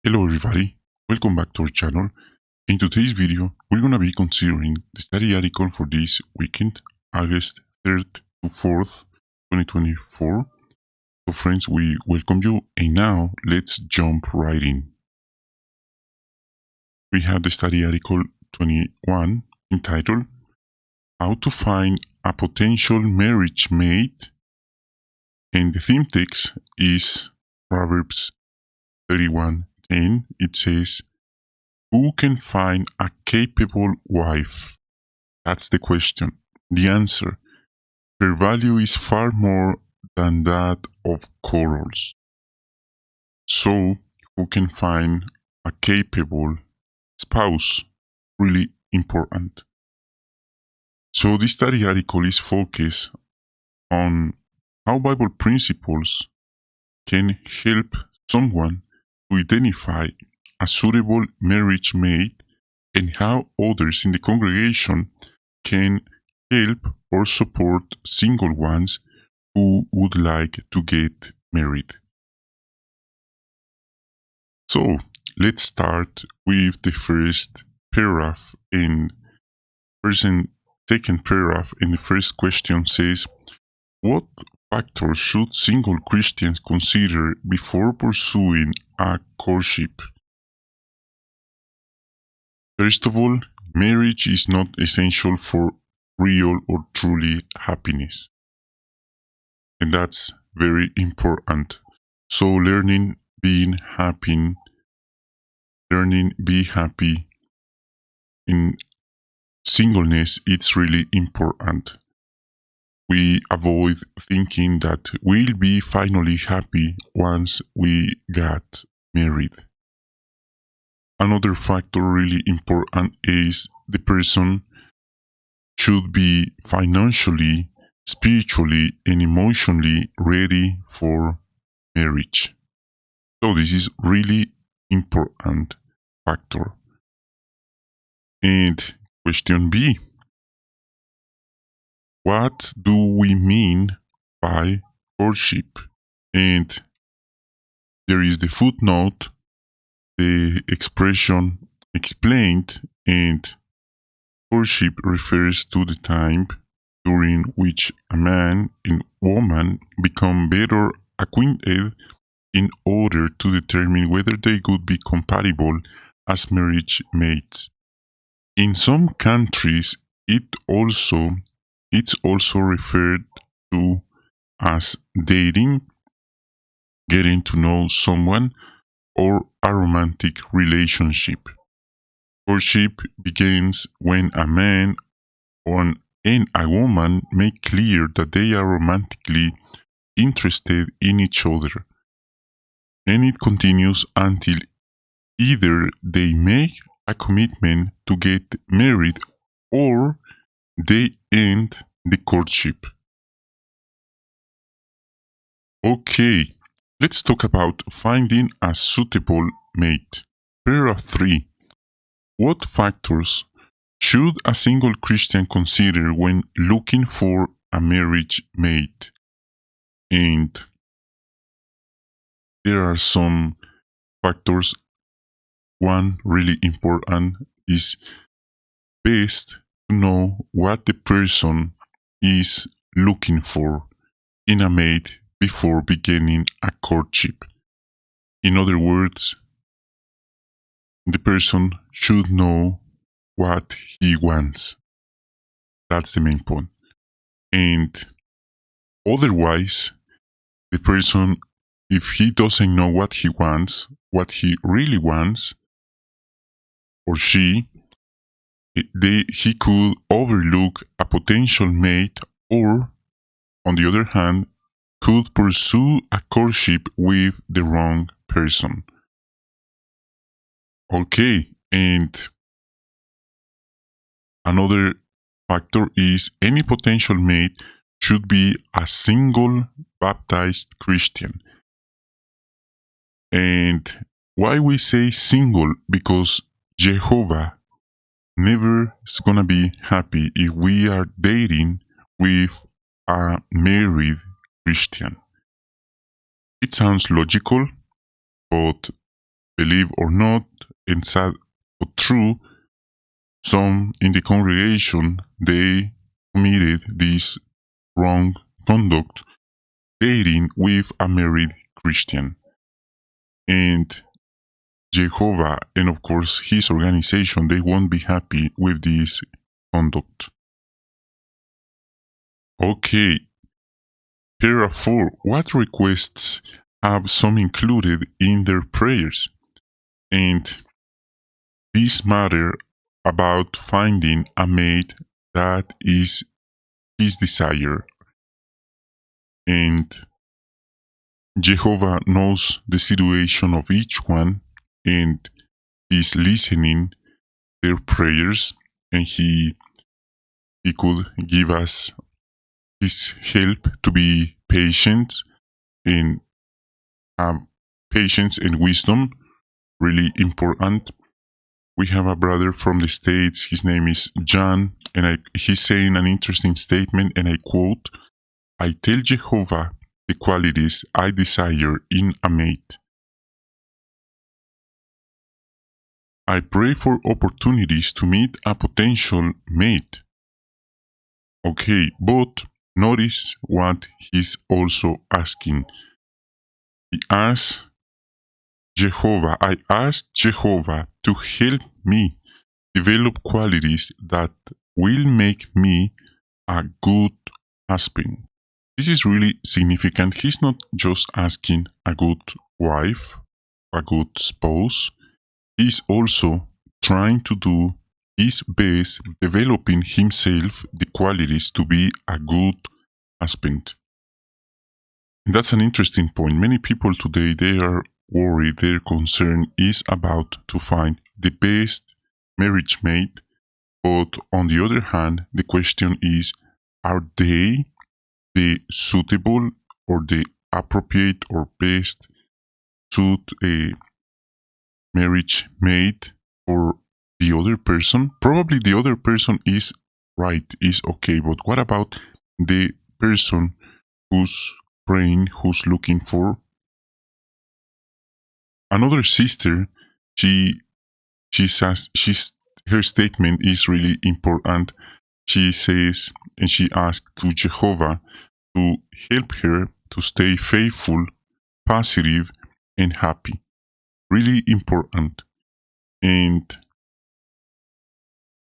Hello everybody, welcome back to our channel. In today's video, we're going to be considering the study article for this weekend, August 3rd to 4th, 2024. So friends, we welcome you, and now let's jump right in. We have the study article 21 entitled, How to Find a Potential Marriage Mate, and the theme text is Proverbs 31:10. It says, who can find a capable wife? That's the question. The answer: her value is far more than that of corals. So, who can find a capable spouse? Really important. So, this study article is focused on how Bible principles can help someone to identify a suitable marriage mate and how others in the congregation can help or support single ones who would like to get married. So let's start with the first paragraph. And second paragraph in the first question says, what factors should single Christians consider before pursuing a courtship? First of all, marriage is not essential for real or truly happiness. And that's very important. So learning be happy in singleness, it's really important. We avoid thinking that we'll be finally happy once we got married. Another factor really important is the person should be financially, spiritually, and emotionally ready for marriage. So this is really important factor. And question B, what do we mean by courtship? And there is the footnote, the expression explained, and courtship refers to the time during which a man and woman become better acquainted in order to determine whether they could be compatible as marriage mates. In some countries, it's also referred to as dating, getting to know someone, or a romantic relationship. Courtship begins when a man and a woman make clear that they are romantically interested in each other, and it continues until either they make a commitment to get married or they end the courtship. Okay, let's talk about finding a suitable mate. Paragraph 3. What factors should a single Christian consider when looking for a marriage mate? And there are some factors. One really important is best to know what the person is looking for in a mate before beginning a courtship. In other words, the person should know what he wants. That's the main point. And otherwise, the person, if he doesn't know what he wants, what he really wants, or she, he could overlook a potential mate, or, on the other hand, could pursue a courtship with the wrong person. Okay, and another factor is any potential mate should be a single baptized Christian. And why we say single? Because Jehovah never is gonna be happy if we are dating with a married Christian. It sounds logical, but believe or not, and sad but true, some in the congregation they committed this wrong conduct dating with a married Christian. And Jehovah and of course his organization, they won't be happy with this conduct. Okay, paragraph 4. What requests have some included in their prayers? And this matter about finding a mate that is his desire. And Jehovah knows the situation of each one and is listening their prayers, and he could give us his help to be patient and have patience and wisdom, really important. We have a brother from the States, his name is John, and he's saying an interesting statement, and I quote, I tell Jehovah the qualities I desire in a mate. I pray for opportunities to meet a potential mate. Okay, but notice what he's also asking. I ask Jehovah to help me develop qualities that will make me a good husband. This is really significant. He's not just asking a good wife, a good spouse. He's also trying to do his best, developing himself the qualities to be a good husband. And that's an interesting point. Many people today, they are worried, their concern is about to find the best marriage mate. But on the other hand, the question is, are they the suitable or the appropriate or best suit a marriage mate for the other person? Probably the other person is right, is okay, but what about the person who's praying, who's looking for? Another sister, she says her statement is really important. She says, and she asks to Jehovah to help her to stay faithful, positive, and happy. Really important. And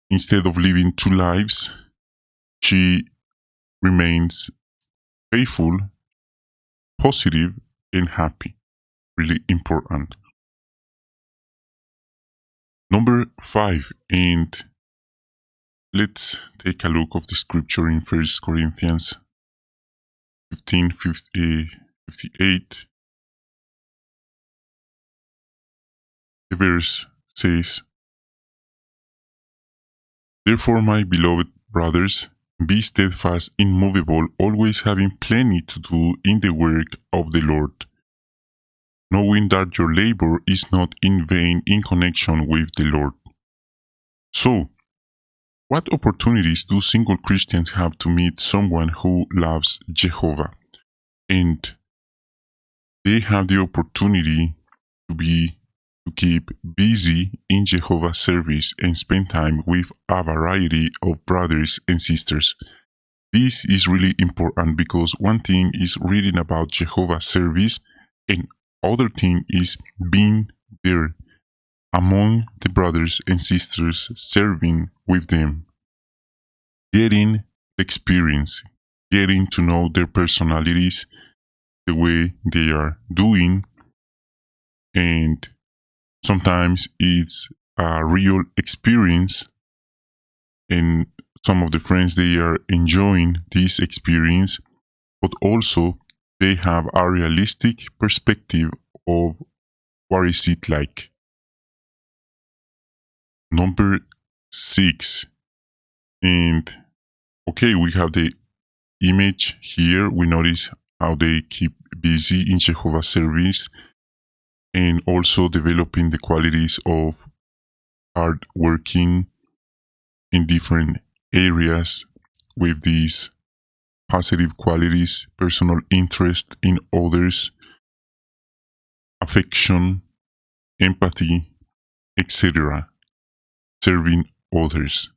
instead of living two lives, she remains faithful, positive, and happy. Really important. Number 5, and let's take a look of the scripture in 1 Corinthians 15, 58. The verse says, Therefore, my beloved brothers, be steadfast, immovable, always having plenty to do in the work of the Lord, knowing that your labor is not in vain in connection with the Lord. So, what opportunities do single Christians have to meet someone who loves Jehovah? And they have the opportunity to keep busy in Jehovah's service and spend time with a variety of brothers and sisters. This is really important because one thing is reading about Jehovah's service, and other thing is being there among the brothers and sisters, serving with them, getting experience, getting to know their personalities, the way they are doing, and sometimes it's a real experience, and some of the friends, they are enjoying this experience, but also they have a realistic perspective of what is it like. Number 6, and okay, we have the image here. We notice how they keep busy in Jehovah's service and also developing the qualities of hard working in different areas with these positive qualities, personal interest in others, affection, empathy, etc., serving others.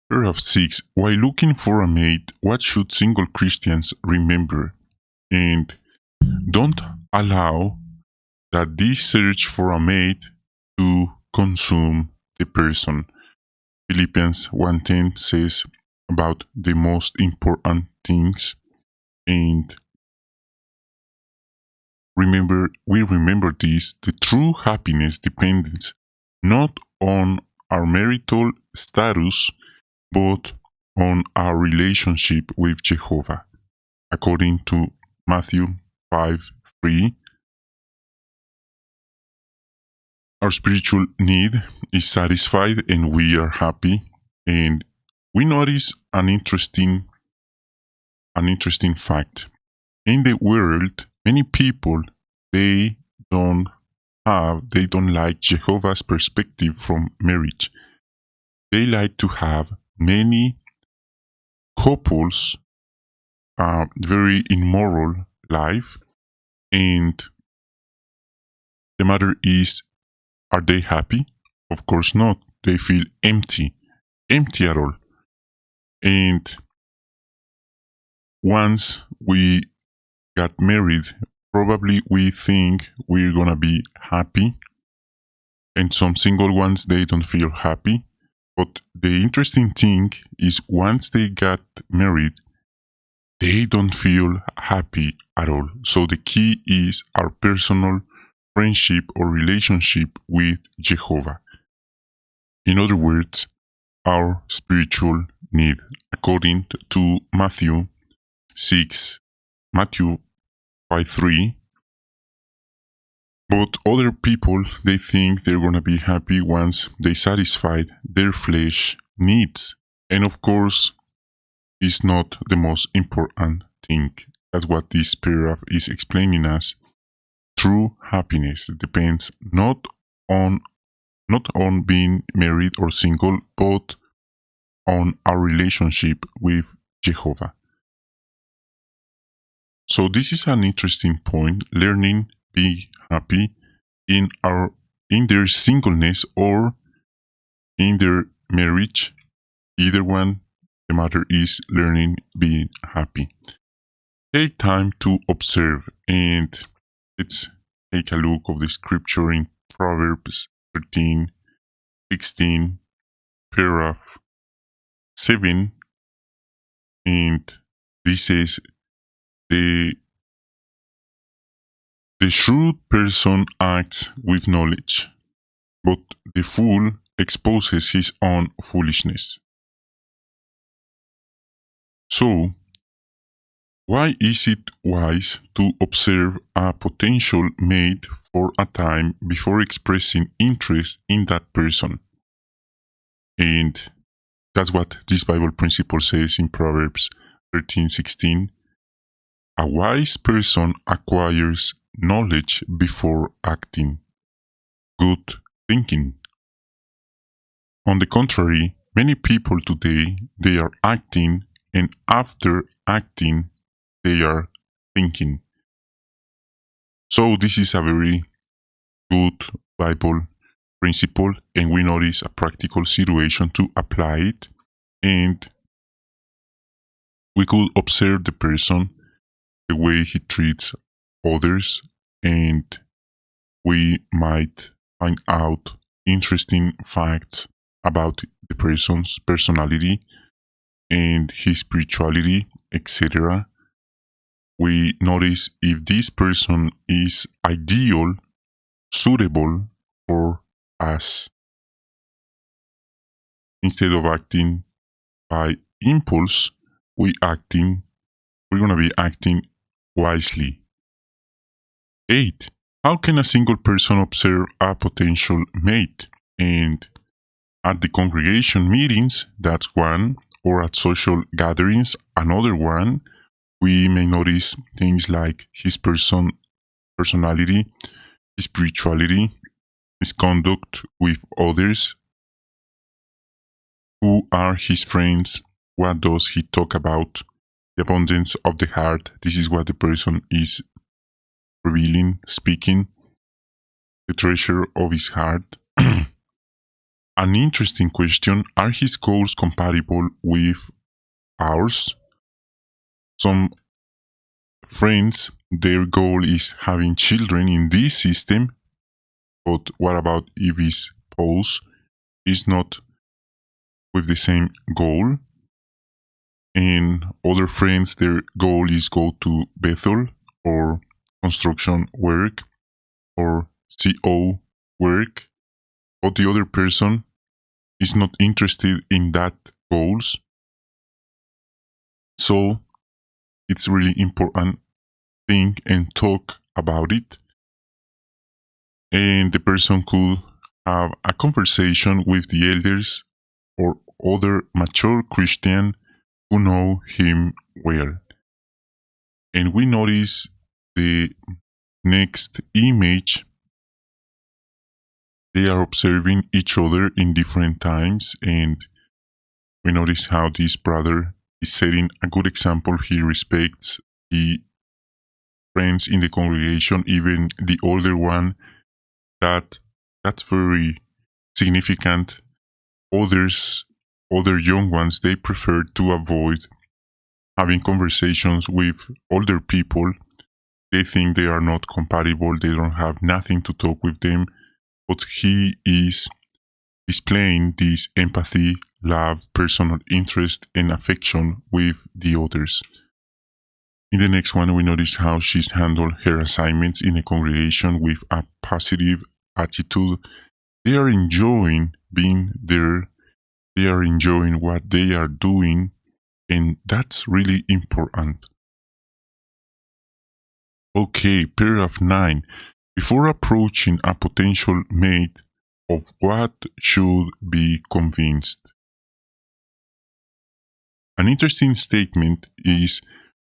Paragraph 6. While looking for a mate, what should single Christians remember? And don't allow that this search for a mate to consume the person. Philippians 1:10 says about the most important things, and we remember this: the true happiness depends not on our marital status but on our relationship with Jehovah. According to Matthew 5:3, our spiritual need is satisfied and we are happy. And we notice an interesting fact. In the world, many people they don't like Jehovah's perspective from marriage. They like to have many couples, very immoral life, and the matter is, are they happy? Of course not. They feel empty at all. And once we got married, probably we think we're gonna be happy. And some single ones, they don't feel happy. But the interesting thing is once they got married, they don't feel happy at all. So the key is our personal friendship or relationship with Jehovah. In other words, our spiritual need, according to Matthew 5:3. But other people, they think they're going to be happy once they satisfied their flesh needs. And of course, it's not the most important thing. That's what this paragraph is explaining us. True happiness depends not on being married or single, but on our relationship with Jehovah. So this is an interesting point, learning be happy in their singleness or in their marriage. Either one, the matter is learning being happy. Take time to observe, and let's take a look of the scripture in Proverbs 13:16, paragraph 7, and this says, the shrewd person acts with knowledge, but the fool exposes his own foolishness. So, why is it wise to observe a potential mate for a time before expressing interest in that person? And that's what this Bible principle says in Proverbs 13:16. A wise person acquires knowledge before acting. Good thinking. On the contrary, many people today, they are acting, and after acting, they are thinking. So this is a very good Bible principle, and we notice a practical situation to apply it, and we could observe the person, the way he treats others, and we might find out interesting facts about the person's personality and his spirituality, etc. We notice if this person is ideal, suitable for us. Instead of acting by impulse, we're going to be acting wisely. 8. How can a single person observe a potential mate? And at the congregation meetings, that's one, or at social gatherings, another one. We may notice things like his personality, his spirituality, his conduct with others, who are his friends, what does he talk about, the abundance of the heart. This is what the person is revealing, speaking the treasure of his heart. An interesting question: are his goals compatible with ours? Some friends, their goal is having children in this system, but what about if his spouse is not with the same goal? And other friends, their goal is go to Bethel or construction work or CO work, but the other person is not interested in that goals. So it's really important think and talk about it. And the person could have a conversation with the elders or other mature Christian who know him well. And we notice the next image, they are observing each other in different times, and we notice how this brother is setting a good example. He respects the friends in the congregation, even the older one. That's very significant. Other young ones, they prefer to avoid having conversations with older people. They think they are not compatible, they don't have nothing to talk with them, but he is displaying this empathy, love, personal interest, and affection with the others. In the next one, we notice how she's handled her assignments in a congregation with a positive attitude. They are enjoying being there, they are enjoying what they are doing, and that's really important. Okay, paragraph 9. Before approaching a potential mate, of what should be convinced? An interesting statement is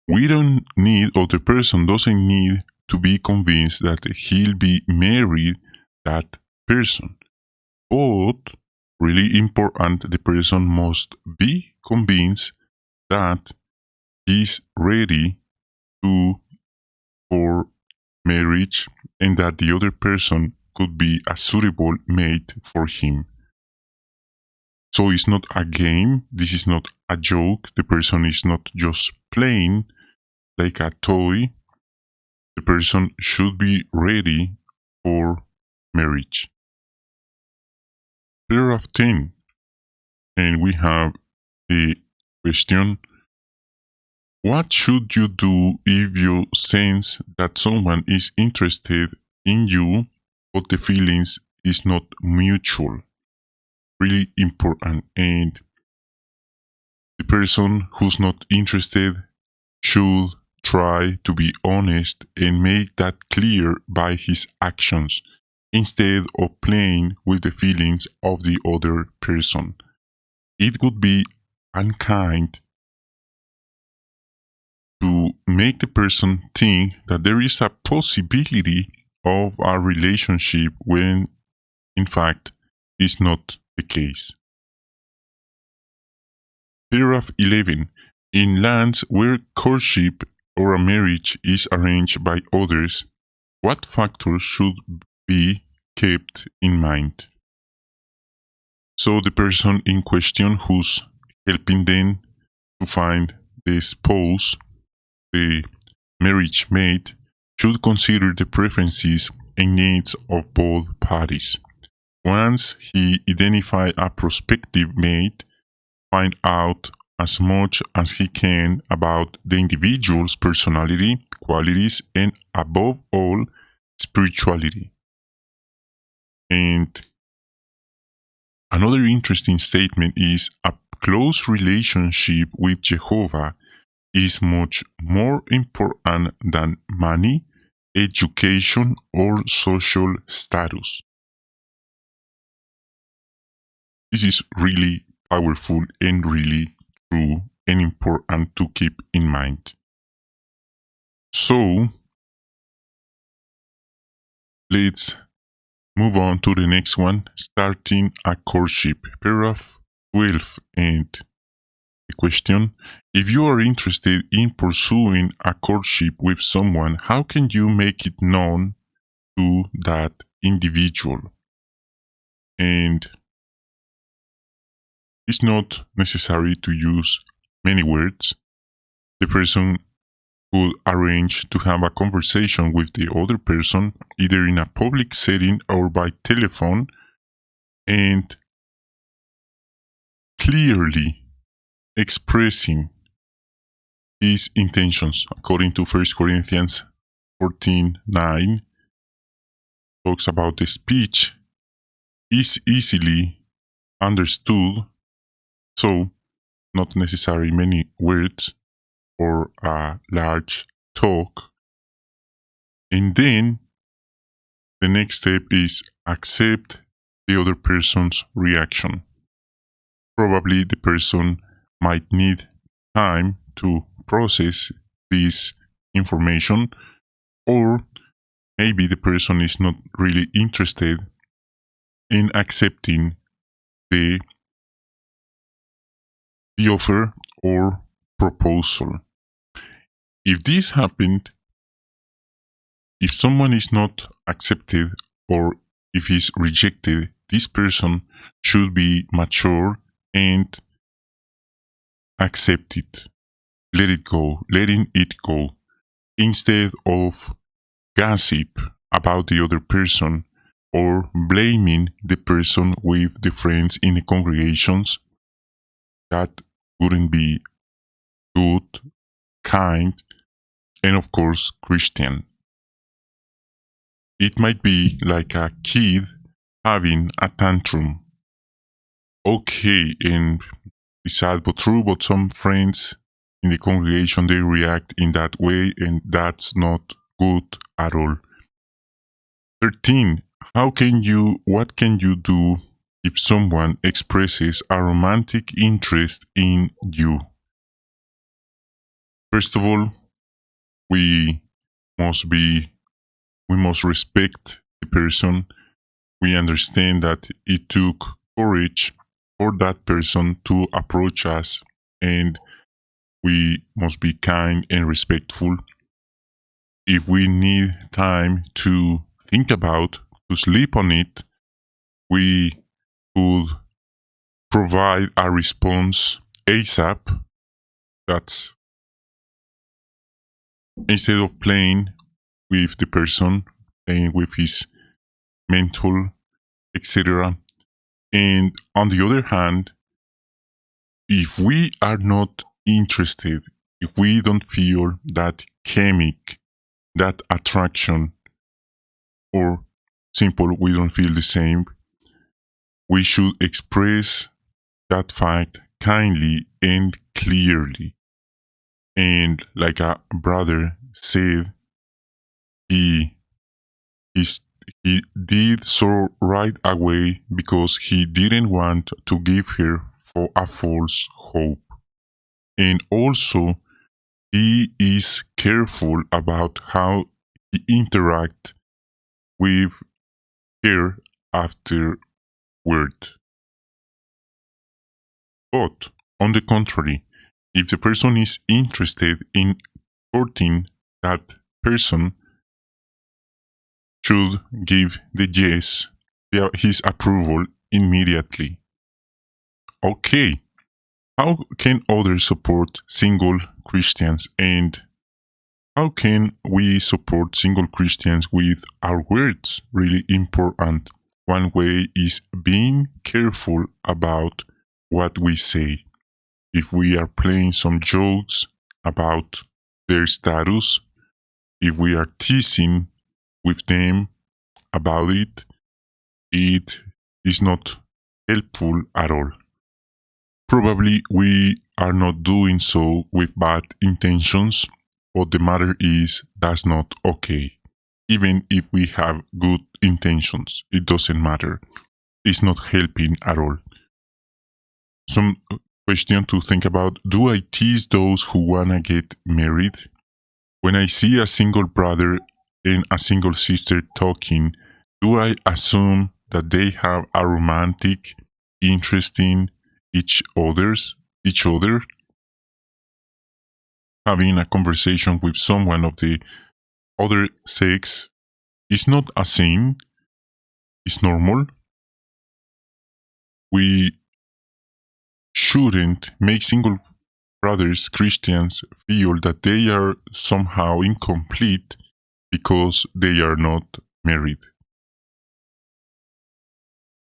we don't need, or the person doesn't need to be convinced that he'll be married that person. But, really important, the person must be convinced that he's ready for marriage and that the other person could be a suitable mate for him. So it's not a game, this is not a joke, the person is not just playing like a toy. The person should be ready for marriage. Paragraph 10, and we have a question: what should you do if you sense that someone is interested in you but the feelings is not mutual? Really important. And the person who's not interested should try to be honest and make that clear by his actions instead of playing with the feelings of the other person. It would be unkind to make the person think that there is a possibility of a relationship when in fact is not the case. Paragraph 11. In lands where courtship or a marriage is arranged by others, what factors should be kept in mind? So the person in question who's helping them to find the spouse, the marriage mate, should consider the preferences and needs of both parties. Once he identifies a prospective mate, find out as much as he can about the individual's personality, qualities, and above all, spirituality. And another interesting statement is a close relationship with Jehovah is much more important than money, education, or social status. This is really powerful and really true and important to keep in mind. So, let's move on to the next one, starting a courtship. Paragraph 12, and the question: If you are interested in pursuing a courtship with someone, how can you make it known to that individual? And it's not necessary to use many words. The person could arrange to have a conversation with the other person, either in a public setting or by telephone, and clearly expressing his intentions. According to 1 Corinthians 14:9, talks about the speech is easily understood, so not necessarily many words or a large talk. And then the next step is accept the other person's reaction. Probably the person might need time to process this information, or maybe the person is not really interested in accepting the, the offer or proposal. If this happened, if someone is not accepted or if he's rejected, this person should be mature and accept it. Let it go, letting it go, instead of gossip about the other person or blaming the person with the friends in the congregations. That wouldn't be good, kind, and of course Christian. It might be like a kid having a tantrum. Okay, and it's sad but true, but some friends in the congregation they react in that way, and that's not good at all. 13. What can you do if someone expresses a romantic interest in you? First of all, we must be we must respect the person. We understand that it took courage for that person to approach us, and we must be kind and respectful. If we need time to think about, to sleep on it, we could provide a response ASAP. That's instead of playing with the person, playing with his mental, etc. And on the other hand, if we are not interested, if we don't feel that chemic, that attraction, or simple, we don't feel the same, we should express that fact kindly and clearly. And like a brother said, he he's, he did so right away because he didn't want to give her for a false hope. And also, he is careful about how he interact with her afterward. But on the contrary, if the person is interested in courting that person, should give the yes, his approval immediately. Okay, how can others support single Christians, and how can we support single Christians with our words? Really important. One way is being careful about what we say. If we are playing some jokes about their status, if we are teasing with them about it, it is not helpful at all. Probably we are not doing so with bad intentions, but the matter is that's not okay. Even if we have good intentions, it doesn't matter. It's not helping at all. Some question to think about: do I tease those who wanna get married? When I see a single brother and a single sister talking, do I assume that they have a romantic interest in each other? having a conversation with someone of the other sex is not a sin, it's normal. We shouldn't make single brothers Christians feel that they are somehow incomplete because they are not married.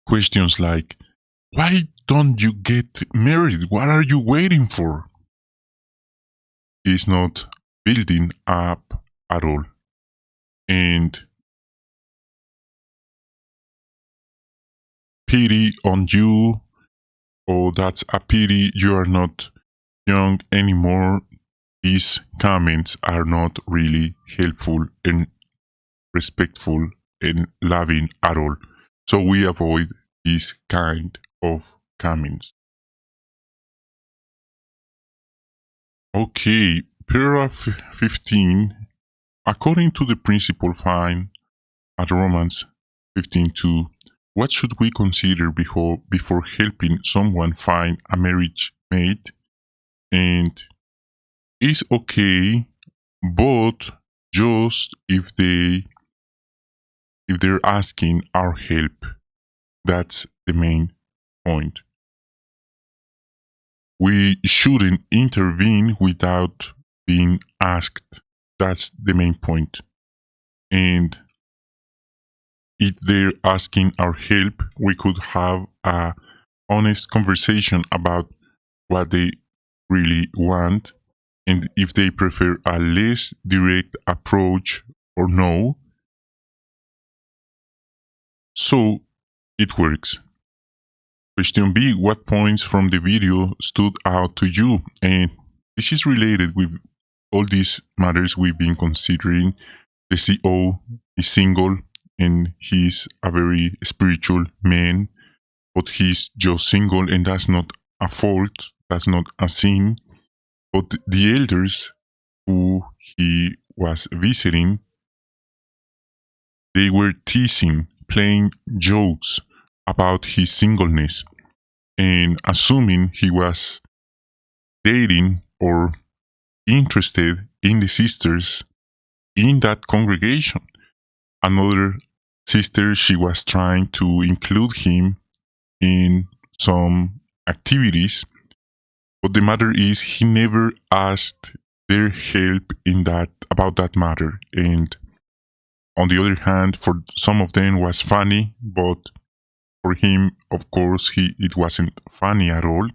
Questions like, why don't you get married? What are you waiting for? Is not building up at all. And pity on you, oh, that's a pity, you are not young anymore. These comments are not really helpful and respectful and loving at all. So we avoid this kind of comments. Okay, paragraph 15. According to the principle found at Romans 15:2, what should we consider before helping someone find a marriage mate? And it's okay, but just if they're asking our help. That's the main point. We shouldn't intervene without being asked. That's the main point. And if they're asking our help, we could have a honest conversation about what they really want and if they prefer a less direct approach or no. So it works. Question B, what points from the video stood out to you? And this is related with all these matters we've been considering. The CO is single and he's a very spiritual man, but he's just single and that's not a fault, that's not a sin. But the elders who he was visiting, they were teasing, playing jokes about his singleness and assuming he was dating or interested in the sisters in that congregation. Another sister, she was trying to include him in some activities, but the matter is he never asked their help in that about that matter. And on the other hand, for some of them was funny, but for him, of course, it wasn't funny at all.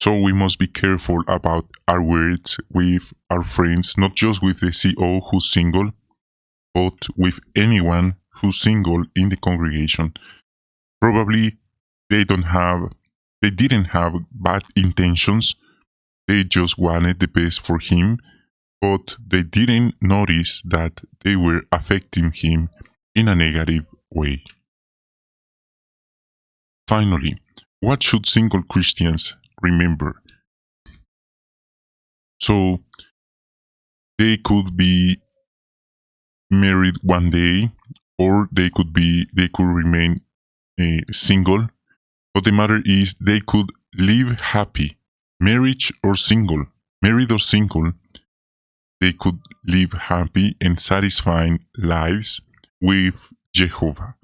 So we must be careful about our words with our friends, not just with the CO who's single, but with anyone who's single in the congregation. Probably they didn't have bad intentions. They just wanted the best for him, but they didn't notice that they were affecting him in a negative way. Finally, what should single Christians remember? So they could be married one day, or they could remain single. But the matter is, they could live happy, married or single. They could live happy and satisfying lives with Jehovah.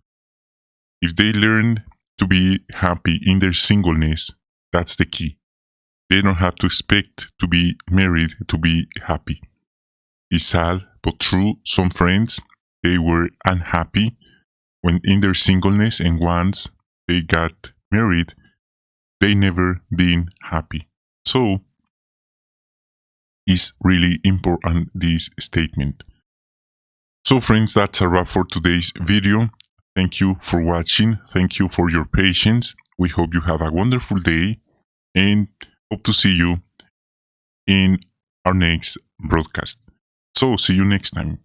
If they learn to be happy in their singleness, that's the key. They don't have to expect to be married to be happy. It's sad but true. Some friends, they were unhappy when in their singleness, and once they got married, they never been happy. So it's really important, this statement. So friends, that's a wrap for today's video. Thank you for watching. Thank you for your patience. We hope you have a wonderful day and hope to see you in our next broadcast. So see you next time.